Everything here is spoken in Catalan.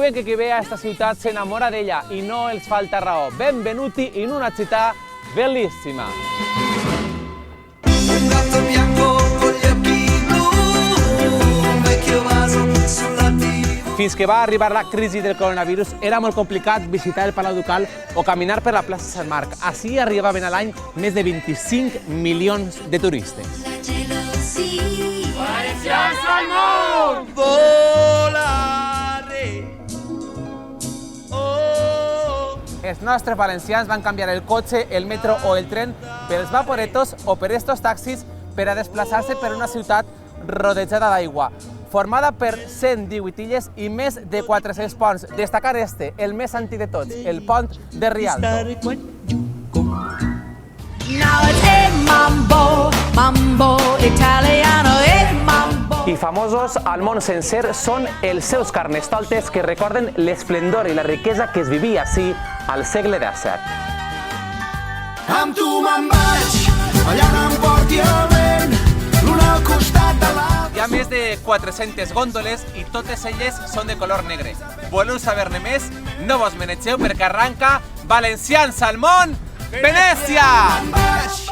Diuen que qui ve a esta ciutat s'enamora d'ella i no els falta raó. Benvenuti in una città bellissima. Un gatto bianco con gli occhi blu, un vecchio vaso sulla TV. Fins que va arribar la crisi del coronavirus era molt complicat visitar el Palau Ducal o caminar per la plaça Sant Marc. Així arribaven a l'any més de 25 milions de turistes. Valencians al món! Volare! Oh! Els nostres valencians van canviar el cotxe, el metro o el tren pels vaporetos o per estos taxis per a desplaçar-se per una ciutat rodejada d'aigua, formada per 118 illes i més de 400 ponts. Destacar el més antic de tots, el pont de Rialto. I famosos al món sencer són els seus carnestoltes que recorden l'esplendor i la riquesa que es vivia ací al segle XVII. Amb tu me'n vaig, allà no em porti el vent, l'un al costat de l'altre. Hi ha més de 400 gòndoles i totes elles són de color negre. Voleu saber-ne més? No vos menegeu perquè arranca Valencians al món, Venècia!